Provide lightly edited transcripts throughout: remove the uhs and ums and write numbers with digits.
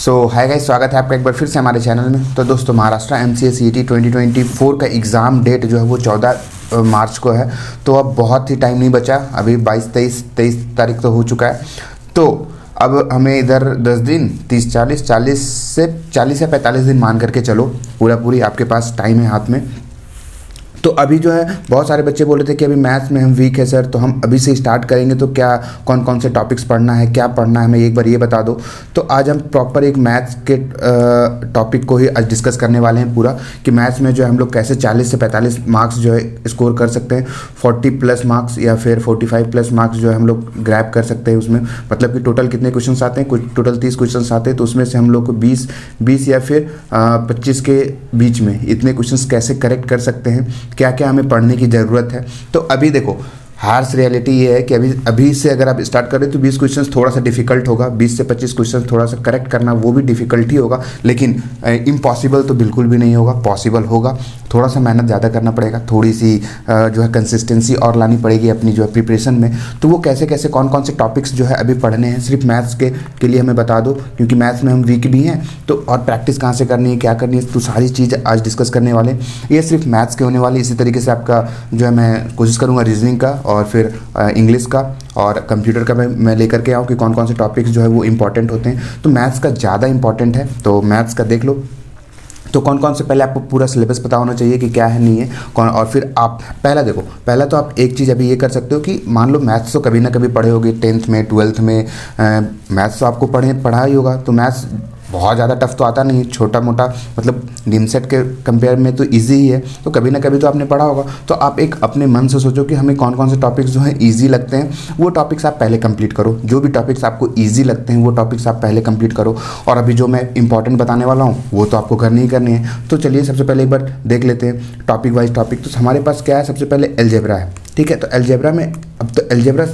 Hi guys, स्वागत है आपका एक बार फिर से हमारे चैनल में। तो दोस्तों, महाराष्ट्र MCA CET 2024 का एग्ज़ाम डेट जो है वो 14 मार्च को है। तो अब बहुत ही टाइम नहीं बचा, अभी 22-23 तारीख तो हो चुका है। तो अब हमें इधर 10 दिन 40 या 45 दिन मान करके चलो, पूरी आपके पास टाइम है हाथ में। तो अभी जो है बहुत सारे बच्चे बोल रहे थे कि अभी मैथ्स में हम वीक है सर, तो हम अभी से स्टार्ट करेंगे तो क्या कौन कौन से टॉपिक्स पढ़ना है, क्या पढ़ना है, हमें एक बार ये बता दो। तो आज हम प्रॉपर एक मैथ्स के टॉपिक को ही आज डिस्कस करने वाले हैं पूरा, कि मैथ्स में जो है हम लोग कैसे 40 से 45 मार्क्स जो है स्कोर कर सकते हैं, 40+ मार्क्स या फिर 45+ मार्क्स जो है हम लोग ग्रैब कर सकते हैं उसमें। मतलब कि टोटल कितने क्वेश्चन आते हैं, कुछ टोटल 30 क्वेश्चन आते हैं, तो उसमें से हम लोग को 20 या फिर 25 के बीच में इतने क्वेश्चन कैसे करेक्ट कर सकते हैं, क्या क्या हमें पढ़ने की ज़रूरत है। तो अभी देखो, हार्श रियलिटी ये है कि अभी से अगर आप स्टार्ट करें तो 20 क्वेश्चंस थोड़ा सा डिफिकल्ट होगा, 20 से 25 क्वेश्चंस थोड़ा सा करेक्ट करना वो भी डिफिकल्ट ही होगा, लेकिन इम्पॉसिबल तो बिल्कुल भी नहीं होगा, पॉसिबल होगा। थोड़ा सा मेहनत ज़्यादा करना पड़ेगा, थोड़ी सी जो है कंसिस्टेंसी और लानी पड़ेगी अपनी जो है प्रिपरेशन में। तो वो कैसे कैसे कौन कौन से टॉपिक्स जो है अभी पढ़ने हैं, सिर्फ मैथ्स के लिए हमें बता दो, क्योंकि मैथ्स में हम वीक भी हैं। तो और प्रैक्टिस कहाँ से करनी है, क्या करनी है, तो सारी चीज़ आज डिस्कस करने वाले हैं। ये सिर्फ मैथ्स के होने वाले। इसी तरीके से आपका जो है मैं कोशिश करूँगा रीजनिंग का और फिर इंग्लिश का और कंप्यूटर का मैं लेकर के आऊँ कि कौन कौन से टॉपिक्स जो है वो इंपॉर्टेंट होते हैं। तो मैथ्स का ज़्यादा इंपॉर्टेंट है, तो मैथ्स का देख लो। तो कौन कौन से पहले आपको पूरा सिलेबस पता होना चाहिए कि क्या है नहीं है कौन, और फिर आप पहला तो आप एक चीज़ अभी ये कर सकते हो कि मान लो मैथ्स तो कभी ना कभी पढ़े होगे, 10th में 12th में मैथ्स तो आपको पढ़ा ही होगा। तो मैथ्स बहुत ज़्यादा टफ तो आता नहीं है, छोटा मोटा, मतलब निमसेट के कंपेयर में तो इजी ही है। तो कभी ना कभी तो आपने पढ़ा होगा। तो आप एक अपने मन से सोचो कि हमें कौन कौन से टॉपिक्स जो हैं ईजी लगते हैं, वो टॉपिक्स आप पहले कंप्लीट करो। जो भी टॉपिक्स आपको ईजी लगते हैं वो टॉपिक्स आप पहले कंप्लीट करो। और अभी जो मैं इंपॉर्टेंट बताने वाला हूँ वो तो आपको करनी ही करनी है। तो चलिए सबसे पहले एक बार देख लेते हैं टॉपिक वाइज टॉपिक। तो हमारे पास क्या है, सबसे पहले अलजेब्रा है, ठीक है। तो अलजेब्रा में अब तो अलजेब्रा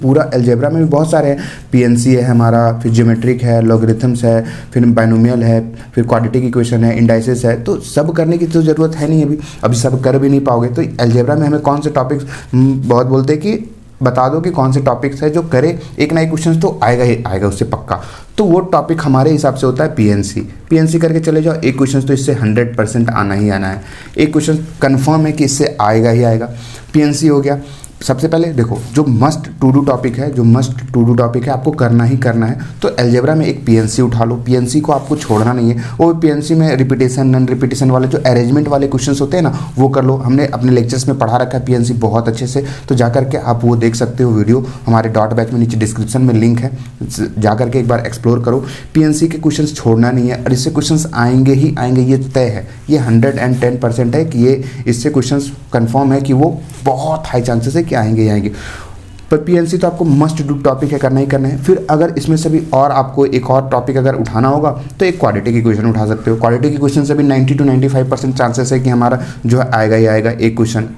पूरा अलजेब्रा में भी बहुत सारे हैं। PNC है हमारा, फिर ज्योमेट्रिक है, लॉगरिथम्स है, फिर बाइनोमियल है, फिर क्वाड्रेटिक इक्वेशन है, इंडाइसेस है। तो सब करने की तो ज़रूरत है नहीं, अभी सब कर भी नहीं पाओगे। तो अलजेब्रा में हमें कौन से टॉपिक्स, बहुत बोलते हैं कि बता दो कि कौन से टॉपिक्स है जो करे, एक ना एक क्वेश्चन तो आएगा ही आएगा उससे पक्का। तो वो टॉपिक हमारे हिसाब से होता है PNC करके चले जाओ। एक क्वेश्चन तो इससे 100% आना ही आना है, एक क्वेश्चन कन्फर्म है कि इससे आएगा ही आएगा। PNC हो गया। सबसे पहले देखो, जो मस्ट टू डू टॉपिक है आपको करना ही करना है। तो अलजेब्रा में एक PNC उठा लो। PNC को आपको छोड़ना नहीं है। वो PNC में रिपीटेशन, नॉन रिपीटेशन वाले जो अरेंजमेंट वाले क्वेश्चंस होते हैं ना, वो कर लो। हमने अपने लेक्चर्स में पढ़ा रखा है PNC बहुत अच्छे से, तो जाकर के आप वो देख सकते हो वीडियो। हमारे डॉट बैच में नीचे डिस्क्रिप्शन में लिंक है, जाकर के एक बार एक्सप्लोर करो। PNC के क्वेश्चन छोड़ना नहीं है, और इससे क्वेश्चन आएंगे ही आएंगे, ये तय है, ये 110% है कि ये इससे क्वेश्चन कन्फर्म है कि वो बहुत हाई चांसेस है कि आएंगे ही आएंगे। पर PNC तो आपको मस्ट डू टॉपिक है, करना ही करना है। फिर अगर इसमें से भी और आपको एक और टॉपिक अगर उठाना होगा तो एक क्वाड्रेटिक इक्वेशन उठा सकते हो। क्वाड्रेटिक इक्वेशन से भी 90 to 95% चांसेस है कि हमारा जो है आएगा ही आएगा एक क्वेश्चन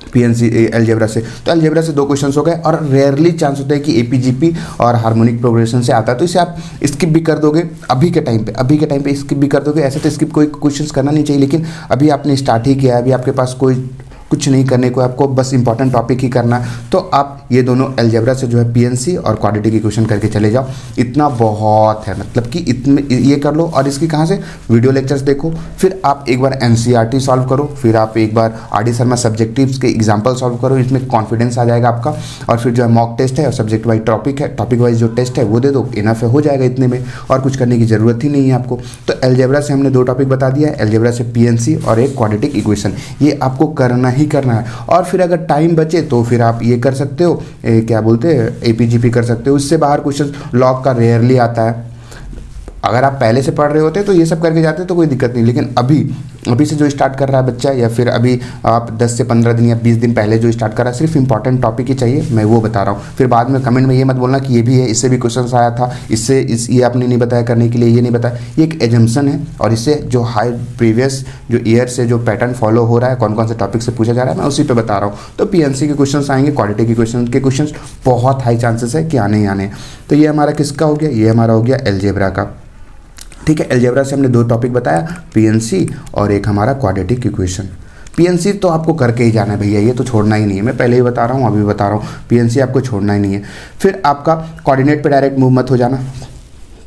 PNC अलजेब्रा से। तो अलजेब्रा से 2 क्वेश्चन हो गए, और रेयरली चांस होता है कि APGP और हार्मोनिक प्रोग्रेशन से आता है। तो इसे आप स्किप भी कर दोगे अभी के टाइम पे स्किप भी कर दोगे। ऐसे तो स्किप कोई क्वेश्चन करना नहीं चाहिए, लेकिन अभी आपने स्टार्ट ही किया है, अभी आपके पास कोई कुछ नहीं करने को, आपको बस इंपॉर्टेंट टॉपिक ही करना है। तो आप ये दोनों अलजेब्रा से जो है PNC और क्वाड्रेटिक इक्वेशन करके चले जाओ। इतना बहुत है, मतलब कि इतने ये कर लो। और इसकी कहाँ से वीडियो लेक्चर्स देखो, फिर आप एक बार NCERT सॉल्व करो, फिर आप एक बार RD शर्मा सब्जेक्टिव्स के एग्जाम्पल सॉल्व करो। इसमें कॉन्फिडेंस आ जाएगा आपका। और फिर जो है मॉक टेस्ट है और सब्जेक्ट वाइज टॉपिक वाइज जो टेस्ट है वो दे दो, इनफ है, हो जाएगा इतने में, और कुछ करने की ज़रूरत ही नहीं है आपको। तो अलजेब्रा से हमने 2 टॉपिक बता दिया है, अलजेब्रा से PNC और एक क्वाड्रेटिक इक्वेशन, ये आपको करना ही करना है। और फिर अगर टाइम बचे तो फिर आप ये कर सकते हो, क्या बोलते हैं, APGP कर सकते हो। उससे बाहर क्वेश्चन लॉग का रेयरली आता है। अगर आप पहले से पढ़ रहे होते तो ये सब करके जाते तो कोई दिक्कत नहीं, लेकिन अभी से जो स्टार्ट कर रहा है बच्चा, या फिर अभी आप 10 से 15 दिन या 20 दिन पहले जो स्टार्ट कर रहा है, सिर्फ इंपॉर्टेंट टॉपिक ही चाहिए, मैं वो बता रहा हूँ। फिर बाद में कमेंट में ये मत बोलना कि ये भी है, इससे भी क्वेश्चन आया था, ये आपने नहीं बताया करने के लिए, ये नहीं बताया। ये एक एजम्पशन है, और इससे जो हाई प्रीवियस जो ईयर से जो पैटर्न फॉलो हो रहा है, कौन कौन से टॉपिक से पूछा जा रहा है, मैं उसी पे बता रहा हूँ। तो PNC के क्वेश्चन आएंगे, क्वाड्रेटिक इक्वेशन के क्वेश्चन बहुत हाई चांसेस है कि आने ही आने। तो ये हमारा किसका हो गया, ये हमारा हो गया अलजेब्रा का, ठीक है। अलजेब्रा से हमने 2 टॉपिक बताया, PNC और एक हमारा क्वाड्रेटिक इक्वेशन। PNC तो आपको करके ही जाना है भैया, ये तो छोड़ना ही नहीं है, मैं पहले ही बता रहा हूँ, अभी भी बता रहा हूँ, PNC आपको छोड़ना ही नहीं है। फिर आपका कोऑर्डिनेट पे डायरेक्ट मूव मत हो जाना,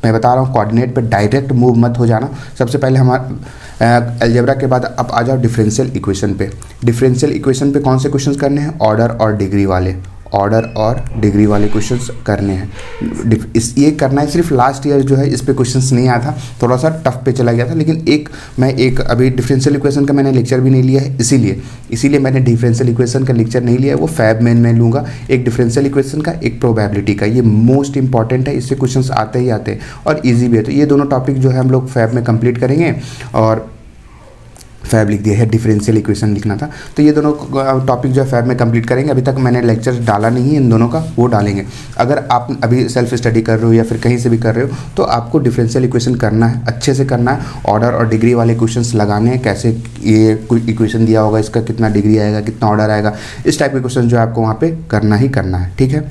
मैं बता रहा हूँ कोऑर्डिनेट पे डायरेक्ट मूव मत हो जाना। सबसे पहले हमारा अलजेब्रा के बाद अब आ जाओ डिफरेंशियल इक्वेशन पे। डिफरेंशियल इक्वेशन पे कौन से क्वेश्चंस करने हैं? ऑर्डर और डिग्री वाले, ऑर्डर और डिग्री वाले क्वेश्चंस करने हैं। इस ये करना है। सिर्फ लास्ट ईयर जो है इस पे क्वेश्चंस नहीं आया था, थोड़ा सा टफ पे चला गया था, लेकिन मैं एक अभी डिफरेंशियल इक्वेशन का मैंने लेक्चर भी नहीं लिया है, इसीलिए मैंने डिफरेंशियल इक्वेशन का लेक्चर नहीं लिया है। वो फैब में लूँगा, एक डिफरेंशियल इक्वेशन का, एक प्रोबेबिलिटी का। ये मोस्ट इंपॉर्टेंट है, इससे क्वेश्चंस आते ही आते हैं और ईजी भी है। तो ये दोनों टॉपिक जो है हम लोग फैब में कंप्लीट करेंगे। और फैब लिख दिया है, डिफरेंशियल इक्वेशन लिखना था। तो ये दोनों टॉपिक जो है फैब में कंप्लीट करेंगे। अभी तक मैंने लेक्चर डाला नहीं है इन दोनों का, वो डालेंगे। अगर आप अभी सेल्फ स्टडी कर रहे हो या फिर कहीं से भी कर रहे हो तो आपको डिफरेंशियल इक्वेशन करना है, अच्छे से करना है। ऑर्डर और डिग्री वाले क्वेश्चंस लगाने हैं, कैसे ये कोई इक्वेशन दिया होगा, इसका कितना डिग्री आएगा, कितना ऑर्डर आएगा, इस टाइप के क्वेश्चन जो है आपको वहाँ पर करना ही करना है। ठीक है,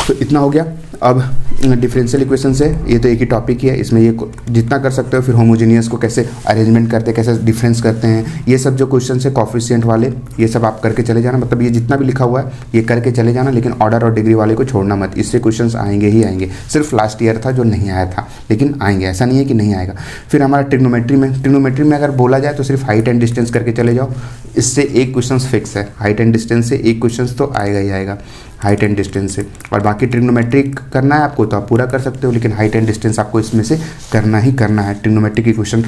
तो इतना हो गया। अब डिफरेंशियल इक्वेशन से ये तो एक ही टॉपिक ही है, इसमें ये जितना कर सकते हो। फिर होमोजेनियस को कैसे अरेंजमेंट करते हैं, कैसे डिफरेंस करते हैं, ये सब जो क्वेश्चन है कॉफिशिएंट वाले, ये सब आप करके चले जाना। मतलब ये जितना भी लिखा हुआ है ये करके चले जाना, लेकिन ऑर्डर और डिग्री वाले को छोड़ना मत। इससे क्वेश्चंस आएंगे ही आएंगे। सिर्फ लास्ट ईयर था जो नहीं आया था, लेकिन आएंगे, ऐसा नहीं है कि नहीं आएगा। फिर हमारा ट्रिग्नोमेट्री में अगर बोला जाए तो सिर्फ हाइट एंड डिस्टेंस करके चले जाओ। इससे एक क्वेश्चन फिक्स है, हाइट एंड डिस्टेंस से एक क्वेश्चन तो आएगा ही आएगा, हाइट एंड डिस्टेंस से। और बाकी ट्रिग्नोमेट्रिक करना है आपको तो आप पूरा कर सकते हो, लेकिन हाइट एंड डिस्टेंस आपको इसमें से करना ही करना है। ट्रिग्नोमेट्रिक की क्वेश्चन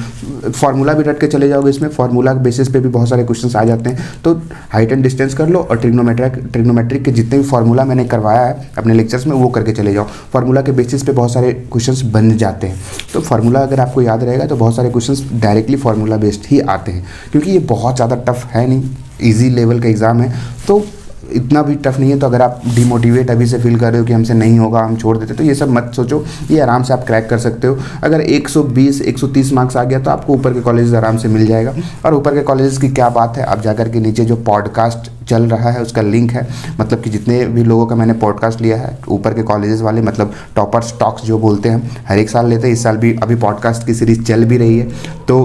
फार्मूला भी रट के चले जाओगे, इसमें फार्मूला के बेसिस पे भी बहुत सारे क्वेश्चंस आ जाते हैं। तो हाइट एंड डिस्टेंस कर लो और ट्रिग्नोमेट्रिक के जितने भी फार्मूला मैंने करवाया है अपने लेक्चर्स में वो करके चले जाओ। फार्मूला के बेसिस पे बहुत सारे क्वेश्चंस बन जाते हैं। तो फार्मूला अगर आपको याद रहेगा तो बहुत सारे क्वेश्चंस डायरेक्टली फार्मूला बेस्ड ही आते हैं, क्योंकि ये बहुत ज़्यादा टफ है नहीं, ईजी लेवल का एग्ज़ाम है, तो इतना भी टफ नहीं है। तो अगर आप डिमोटिवेट अभी से फील कर रहे हो कि हमसे नहीं होगा, हम छोड़ देते, तो ये सब मत सोचो, ये आराम से आप क्रैक कर सकते हो। अगर 120 130 मार्क्स आ गया तो आपको ऊपर के कॉलेज आराम से मिल जाएगा। और ऊपर के कॉलेज की क्या बात है, आप जाकर के नीचे जो पॉडकास्ट चल रहा है उसका लिंक है, मतलब कि जितने भी लोगों का मैंने पॉडकास्ट लिया है ऊपर के कॉलेजेस वाले, मतलब टॉपर्स टॉक्स जो बोलते हैं, हर एक साल लेते हैं, इस साल भी अभी पॉडकास्ट की सीरीज़ चल भी रही है। तो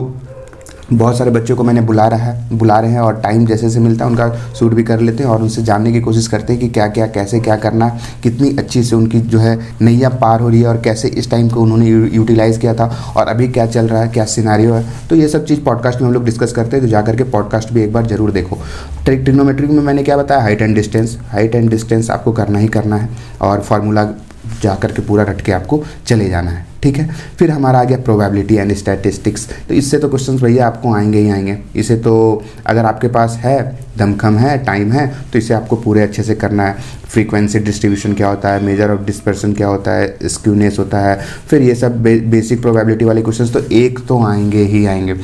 बहुत सारे बच्चों को मैंने बुला रहे हैं और टाइम जैसे जैसे मिलता है उनका शूट भी कर लेते हैं और उनसे जानने की कोशिश करते हैं कि क्या क्या कैसे क्या करना है, कितनी अच्छी से उनकी जो है नैया पार हो रही है और कैसे इस टाइम को उन्होंने यूटिलाइज़ किया था और अभी क्या चल रहा है, क्या सिनारियो है। तो ये सब चीज़ पॉडकास्ट में हम लोग डिस्कस करते हैं, तो जाकर के पॉडकास्ट भी एक बार जरूर देखो। ट्रिग्नोमेट्री में मैंने क्या बताया, हाइट एंड डिस्टेंस आपको करना ही करना है और फार्मूला जाकर के पूरा रट के आपको चले जाना है। ठीक है, फिर हमारा आ गया प्रोबेबिलिटी एंड स्टैटिस्टिक्स। तो इससे तो क्वेश्चंस भैया आपको आएंगे ही आएंगे। इसे तो अगर आपके पास है दमखम है, टाइम है, तो इसे आपको पूरे अच्छे से करना है। फ्रीक्वेंसी डिस्ट्रीब्यूशन क्या होता है, मेजर ऑफ डिस्पर्सन क्या होता है, स्क्यूनेस होता है, फिर ये सब बेसिक प्रोबेबिलिटी वाले क्वेश्चंस तो एक तो आएंगे ही आएंगे।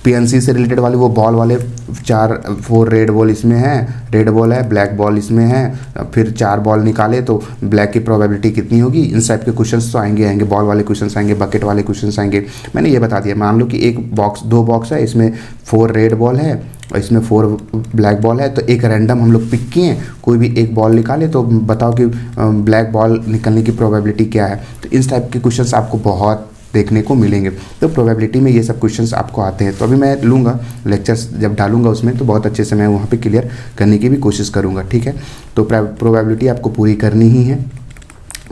पीएनसी से रिलेटेड वाले वो बॉल वाले 4 रेड बॉल इसमें है, रेड बॉल है, ब्लैक बॉल इसमें है, फिर 4 बॉल निकाले तो ब्लैक की प्रोबेबिलिटी कितनी होगी, इन टाइप के क्वेश्चंस तो आएंगे, बॉल वाले क्वेश्चंस आएंगे, बकेट वाले क्वेश्चंस आएंगे। मैंने ये बता दिया। मान लो कि दो बॉक्स है, इसमें 4 रेड बॉल है और इसमें 4 ब्लैक बॉल है, तो एक रैंडम हम लोग पिक किए, कोई भी एक बॉल निकाले तो बताओ कि ब्लैक बॉल निकलने की प्रोबेबिलिटी क्या है। तो इस टाइप के क्वेश्चंस आपको बहुत देखने को मिलेंगे। तो प्रोबेबिलिटी में ये सब क्वेश्चंस आपको आते हैं। तो अभी मैं लूँगा लेक्चर्स जब डालूंगा उसमें तो बहुत अच्छे से मैं वहाँ पे क्लियर करने की भी कोशिश करूँगा। ठीक है, तो प्रोबेबिलिटी आपको पूरी करनी ही है,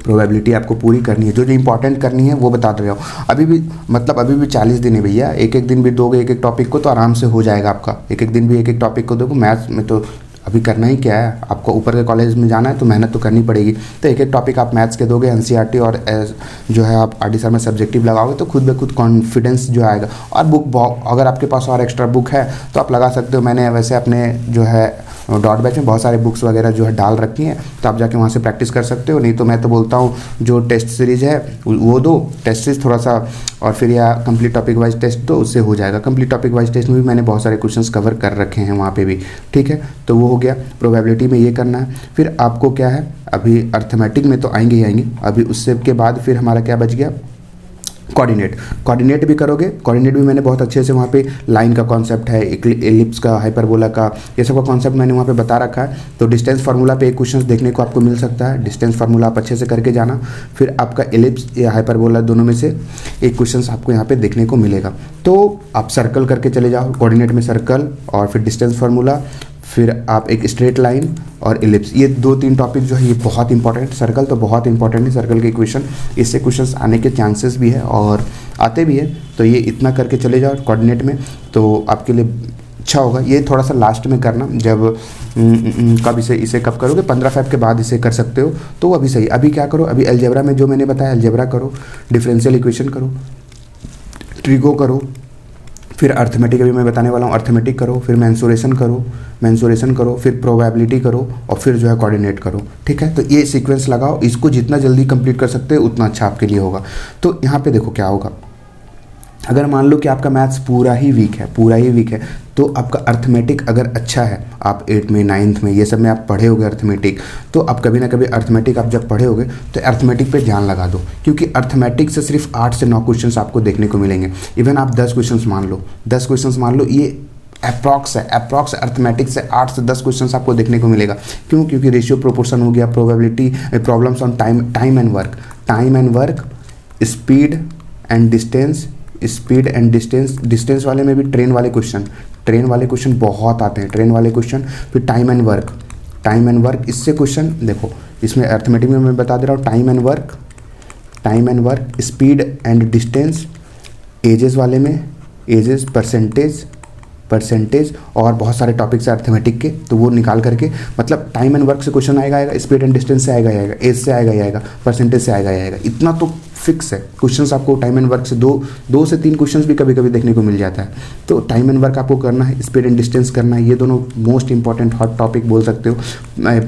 प्रोबेबिलिटी आपको पूरी करनी है। जो इंपॉर्टेंट करनी है वो बता रहा हूँ। अभी भी 40 दिन है भैया, एक दिन भी दोगे एक टॉपिक को तो आराम से हो जाएगा आपका। एक दिन भी एक टॉपिक को दोगे। मैथ्स में तो अभी करना ही क्या है, आपको ऊपर के कॉलेज में जाना है तो मेहनत तो करनी पड़ेगी। तो एक टॉपिक आप मैथ्स के दोगे, एनसीईआरटी और जो है आप आरडी सर में सब्जेक्टिव लगाओगे तो खुद ब खुद कॉन्फिडेंस जो आएगा। और बुक अगर आपके पास और एक्स्ट्रा बुक है तो आप लगा सकते हो। मैंने वैसे अपने जो है डॉट बैच में बहुत सारे बुक्स वगैरह जो है डाल रखी हैं, तो आप जाके वहाँ से प्रैक्टिस कर सकते हो। नहीं तो मैं तो बोलता हूँ जो टेस्ट सीरीज़ है वो दो, टेस्ट सीरीज थोड़ा सा, और फिर या कंप्लीट टॉपिक वाइज टेस्ट दो, उससे हो जाएगा। कंप्लीट टॉपिक वाइज टेस्ट में भी मैंने बहुत सारे क्वेश्चंस कवर कर रखे हैं वहाँ पे भी। ठीक है, तो वो हो गया। प्रोबेबिलिटी में ये करना है। फिर आपको क्या है, अभी अर्थमेटिक में तो आएंगे ही आएंगे। अभी उससे के बाद फिर हमारा क्या बच गया, कोऑर्डिनेट भी करोगे। कोऑर्डिनेट भी मैंने बहुत अच्छे से वहाँ पे लाइन का कॉन्सेप्ट है, एलिप्स का, हाइपरबोला का, ये सब का कॉन्सेप्ट मैंने वहाँ पे बता रखा है। तो डिस्टेंस फार्मूला पे एक क्वेश्चन देखने को आपको मिल सकता है। डिस्टेंस फार्मूला आप अच्छे से करके जाना। फिर आपका एलिप्स या हाइपरबोला दोनों में से एक क्वेश्चन आपको यहाँ पे देखने को मिलेगा। तो आप सर्कल करके चले जाओ, कोऑर्डिनेट में सर्कल और फिर डिस्टेंस फार्मूला, फिर आप एक स्ट्रेट लाइन और इलिप्स, ये 2-3 टॉपिक जो है ये बहुत इंपॉर्टेंट। सर्कल तो बहुत इंपॉर्टेंट है, सर्कल के इक्वेशन, इससे क्वेश्चंस आने के चांसेस भी है और आते भी है। तो ये इतना करके चले जाओ कोऑर्डिनेट में, तो आपके लिए अच्छा होगा। ये थोड़ा सा लास्ट में करना, जब कब इसे कब करोगे, 15 फेब के बाद इसे कर सकते हो, तो अभी सही। अभी क्या करो, अभी अलजेब्रा में जो मैंने बताया अलजेब्रा करो, डिफरेंशियल इक्वेशन करो, ट्रिगो करो, फिर अर्थमेटिक अभी मैं बताने वाला हूँ, अर्थमेटिक करो, फिर मेंसुरेशन करो, फिर प्रोबेबिलिटी करो और फिर जो है कोऑर्डिनेट करो। ठीक है, तो ये सीक्वेंस लगाओ, इसको जितना जल्दी कंप्लीट कर सकते हो उतना अच्छा आपके लिए होगा। तो यहाँ पे देखो क्या होगा, अगर मान लो कि आपका मैथ्स पूरा ही वीक है, तो आपका अर्थमेटिक अगर अच्छा है, आप 8th में 9th में ये सब में आप पढ़े होगे अर्थमेटिक, तो आप कभी ना कभी अर्थमेटिक आप जब पढ़े होगे तो अर्थमेटिक पे ध्यान लगा दो, क्योंकि अर्थमेटिक से सिर्फ 8 से 9 क्वेश्चंस आपको देखने को मिलेंगे। इवन आप 10 क्वेश्चंस मान लो, ये अप्रॉक्स अर्थमेटिक से 8 से 10 क्वेश्चंस आपको देखने को मिलेगा। क्यों? क्योंकि रेशियो प्रोपोर्शन हो गया, probability, problems on time and work, speed and distance वाले में भी ट्रेन वाले क्वेश्चन बहुत आते हैं, फिर टाइम एंड वर्क, इससे क्वेश्चन देखो, इसमें अर्थमेटिक में मैं बता दे रहा हूँ, time and work, speed and distance, ages वाले में एजेस, परसेंटेज और बहुत सारे टॉपिक्स है अर्थमेटिक के, तो वो निकाल करके, मतलब टाइम एंड वर्क से क्वेश्चन आएगा, स्पीड एंड डिस्टेंस से आएगा, एज से आएगा, परसेंटेज से आएगा, इतना तो फिक्स है। क्वेश्चंस आपको टाइम एंड वर्क से दो से 3 क्वेश्चंस भी कभी कभी देखने को मिल जाता है। तो टाइम एंड वर्क आपको करना है, स्पीड एंड डिस्टेंस करना है, ये दोनों मोस्ट इंपॉर्टेंट हॉट टॉपिक बोल सकते हो।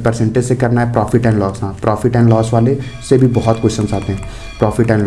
परसेंटेज से करना है, प्रॉफिट एंड लॉस, हाँ प्रॉफिट एंड लॉस वाले से भी बहुत क्वेश्चंस आते हैं, प्रॉफिट एंड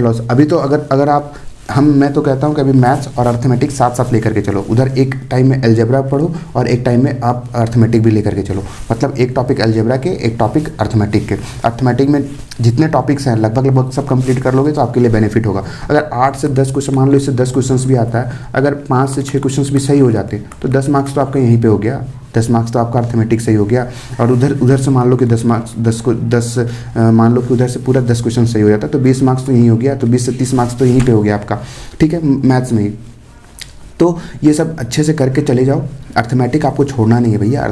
लॉस। अभी तो अगर आप मैं तो कहता हूँ कि अभी मैथ्स और अर्थमेटिक साथ साथ लेकर के चलो, उधर एक टाइम में अलजेब्रा पढ़ो और एक टाइम में आप अर्थमेटिक भी लेकर के चलो, मतलब एक टॉपिक अलजेब्रा के, एक टॉपिक अर्थमेटिक के। अर्थमेटिक में जितने टॉपिक्स हैं लगभग सब कंप्लीट कर लोगे तो आपके लिए बेनिफिट होगा। अगर 8 से 10 क्वेश्चन, मान लो इससे 10 क्वेश्चन भी आता है, अगर 5 से 6 क्वेश्चन भी सही हो जाते तो 10 मार्क्स तो आपका यहीं पर हो गया, 10 मार्क्स तो आपका अर्थमेटिक सही हो गया। और उधर से मान लो कि 10 मान लो कि उधर से पूरा 10 क्वेश्चन सही हो जाता तो 20 मार्क्स तो यहीं हो गया, तो 20 से 30 मार्क्स तो यहीं पे हो गया आपका। ठीक है, मैथ्स में ही। तो ये सब अच्छे से करके चले जाओ, अर्थमेटिक आपको छोड़ना नहीं है भैया,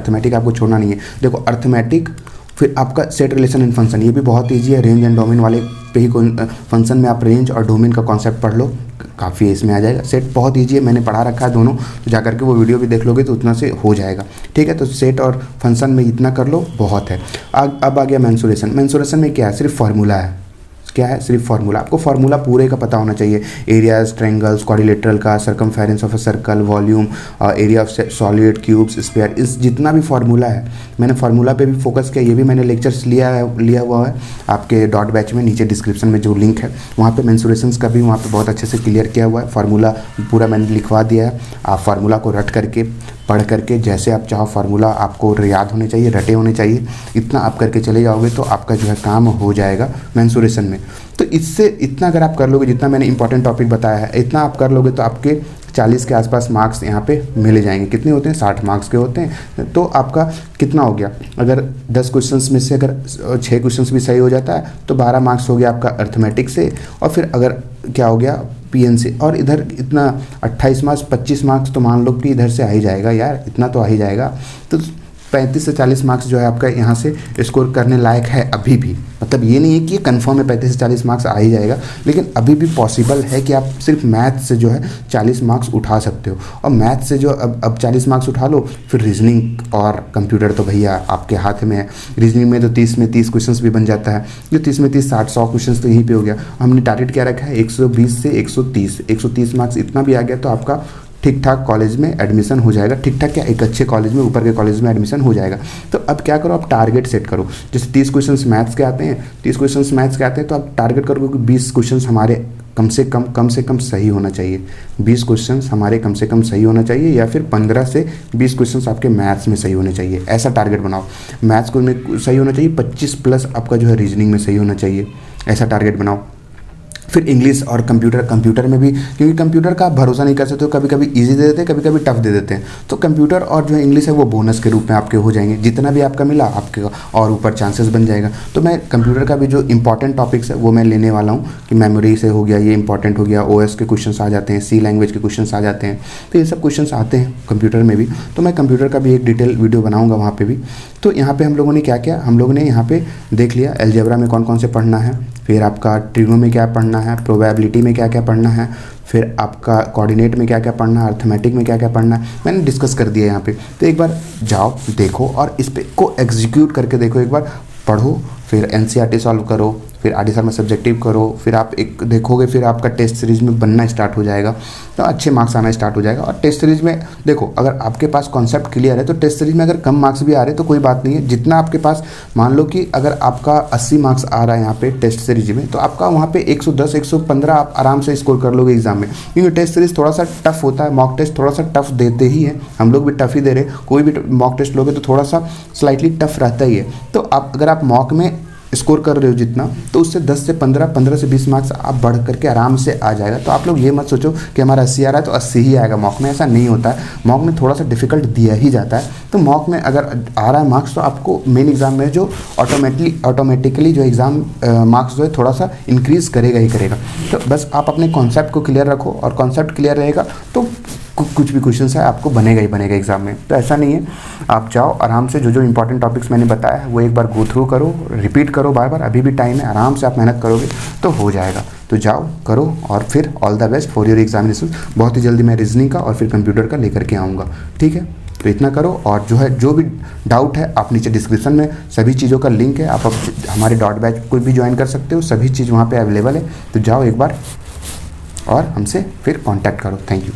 देखो अर्थमेटिक, फिर आपका सेट, रिलेशन एंड फंक्शन, ये भी बहुत ईजी है। रेंज एंड डोमेन वाले पे ही फंक्शन में आप रेंज और डोमेन का कॉन्सेप्ट पढ़ लो, काफ़ी इसमें आ जाएगा। सेट बहुत ईजी है, मैंने पढ़ा रखा है दोनों, तो जा करके वो वीडियो भी देख लोगे तो उतना से हो जाएगा। ठीक है, तो सेट और फंक्शन में इतना कर लो, बहुत है। अब आ गया मेंसुरेशन में क्या है, सिर्फ फार्मूला है। सिर्फ फार्मूला, आपको फार्मूला पूरे का पता होना चाहिए, एरियाज, ट्रायंगल्स, क्वाड्रिलेटरल का, circumference of a circle, volume, area of solid, cubes, sphere, इस जितना भी फार्मूला है, मैंने फार्मूला पे भी फोकस किया। ये भी मैंने लेक्चर्स लिया हुआ है आपके डॉट बैच में, नीचे डिस्क्रिप्शन में जो लिंक है वहाँ पे मेंसुरेशंस का भी वहाँ पे बहुत अच्छे से क्लियर किया हुआ है। फार्मूला पूरा मैंने लिखवा दिया है, आप फार्मूला को रट करके, पढ़ करके, जैसे आप चाहो फार्मूला आपको याद होने चाहिए, रटे होने चाहिए, इतना आप करके चले जाओगे तो आपका जो है काम हो जाएगा मेंसुरेशन में। तो इससे इतना अगर आप कर लोगे, जितना मैंने इंपॉर्टेंट टॉपिक बताया है, इतना आप कर लोगे तो आपके 40 के आसपास मार्क्स यहाँ पे मिले जाएंगे। कितने होते हैं? 60 मार्क्स के होते हैं। तो आपका कितना हो गया, अगर 10 क्वेश्चंस में से अगर 6 क्वेश्चंस भी सही हो जाता है तो 12 मार्क्स हो गया आपका अर्थमेटिक से, और फिर अगर क्या हो गया पीएन से, और इधर इतना 28 मार्क्स, 25 मार्क्स तो मान लो कि इधर से आ ही जाएगा यार, इतना तो आ ही जाएगा। तो 35 से 40 मार्क्स जो है आपका यहाँ से स्कोर करने लायक है अभी भी। मतलब ये नहीं है कि ये कन्फर्म है 35 से 40 मार्क्स आ ही जाएगा, लेकिन अभी भी पॉसिबल है कि आप सिर्फ मैथ से जो है 40 मार्क्स उठा सकते हो। और मैथ से जो अब 40 मार्क्स उठा लो, फिर रीजनिंग और कंप्यूटर तो भैया आपके हाथ में है। रीजनिंग में तो 30 में 30 क्वेश्चन भी बन जाता है, जो 30 में 30 60 100 क्वेश्चन तो यहीं पर हो गया। हमने टारगेट क्या रखा है, 120 से 130 मार्क्स, इतना भी आ गया तो आपका ठीक ठाक कॉलेज में एडमिशन हो जाएगा। ठीक ठाक क्या, एक अच्छे कॉलेज में, ऊपर के कॉलेज में एडमिशन हो जाएगा। तो अब क्या करो, आप टारगेट सेट करो। जैसे 30 क्वेश्चंस मैथ्स के आते हैं, तो आप टारगेट करोगे कि 20 क्वेश्चंस हमारे कम से कम सही होना चाहिए। 20 क्वेश्चंस हमारे कम से कम सही होना चाहिए, या फिर 15 से 20 क्वेश्चंस आपके मैथ्स में सही होने चाहिए। ऐसा टारगेट बनाओ। मैथ्स में सही होना चाहिए, 25 प्लस आपका जो है रीजनिंग में सही होना चाहिए, ऐसा टारगेट बनाओ। फिर इंग्लिश और कंप्यूटर में भी, क्योंकि कंप्यूटर का आप भरोसा नहीं कर सकते हो, कभी कभी इजी दे देते हैं, कभी कभी टफ दे देते हैं। तो कंप्यूटर और जो है इंग्लिश है वो बोनस के रूप में आपके हो जाएंगे, जितना भी आपका मिला आपके और ऊपर चांसेस बन जाएगा। तो मैं कंप्यूटर का भी जो इंपॉर्टेंट टॉपिक्स है वो मैं लेने वाला हूँ कि मेमोरी से हो गया, ये इंपॉर्टेंट हो गया, ओएस के क्वेश्चन आ जाते हैं, सी लैंग्वेज के क्वेश्चन आ जाते हैं, तो ये सब क्वेश्चन आते हैं कंप्यूटर में भी। तो मैं कंप्यूटर का भी एक डिटेल वीडियो बनाऊँगा वहाँ पर भी। तो यहाँ पर हम लोगों ने क्या किया, हम लोगों ने यहाँ पर देख लिया अलजेब्रा में कौन कौन से पढ़ना है, फिर आपका ट्रिग्नो में क्या पढ़ना है, प्रोबेबिलिटी में क्या क्या पढ़ना है, फिर आपका कोऑर्डिनेट में क्या क्या पढ़ना है, अर्थमेटिक में क्या क्या पढ़ना है, मैंने डिस्कस कर दिया यहाँ पे। तो एक बार जाओ देखो और इस पे को एग्जीक्यूट करके देखो, एक बार पढ़ो, फिर एनसीईआरटी सॉल्व करो, फिर आरडीएसआर में सब्जेक्टिव करो, फिर आप एक देखोगे, फिर आपका टेस्ट सीरीज में बनना स्टार्ट हो जाएगा, तो अच्छे मार्क्स आना स्टार्ट हो जाएगा। और टेस्ट सीरीज में देखो, अगर आपके पास कॉन्सेप्ट क्लियर है तो टेस्ट सीरीज में अगर कम मार्क्स भी आ रहे हैं तो कोई बात नहीं है। जितना आपके पास, मान लो कि अगर आपका 80 मार्क्स आ रहा है यहाँ पे टेस्ट सीरीज में, तो आपका वहाँ पे 110 115 आप आराम से स्कोर कर लोगे एग्जाम में, क्योंकि टेस्ट सीरीज थोड़ा सा टफ होता है, मॉक टेस्ट थोड़ा सा टफ देते ही है, हम लोग भी टफ ही दे रहे, कोई भी मॉक टेस्ट लोगे तो थोड़ा सा स्लाइटली टफ रहता ही है। तो आप अगर आप मॉक में स्कोर कर रहे हो जितना, तो उससे 10 से 15, 15 से 20 मार्क्स आप बढ़ करके आराम से आ जाएगा। तो आप लोग ये मत सोचो कि हमारा 80 आ रहा है तो 80 ही आएगा मॉक में, ऐसा नहीं होता है। मॉक में थोड़ा सा डिफिकल्ट दिया ही जाता है। तो मॉक में अगर आ रहा है मार्क्स तो आपको मेन एग्जाम में जो ऑटोमेटिकली जो एग्ज़ाम मार्क्स जो है थोड़ा सा इंक्रीज़ करेगा ही करेगा। तो बस आप अपने कॉन्सेप्ट को क्लियर रखो, और कॉन्सेप्ट क्लियर रहेगा तो कुछ भी क्वेश्चन है आपको बनेगा ही बनेगा एग्जाम में। तो ऐसा नहीं है, आप जाओ आराम से, जो जो इंपॉर्टेंट टॉपिक्स मैंने बताया है वो एक बार गो थ्रू करो, रिपीट करो बार बार, अभी भी टाइम है, आराम से आप मेहनत करोगे तो हो जाएगा। तो जाओ करो, और फिर all the best for your examination. बहुत ही जल्दी मैं रीजनिंग का और फिर कंप्यूटर का लेकर के आऊँगा, ठीक है। तो इतना करो, और जो है जो भी डाउट है आप नीचे डिस्क्रिप्शन में सभी चीज़ों का लिंक है, आप हमारे डॉट बैच कोई भी ज्वाइन कर सकते हो, सभी चीज़ वहाँ पर अवेलेबल है। तो जाओ एक बार और हमसे फिर कॉन्टैक्ट करो। Thank you.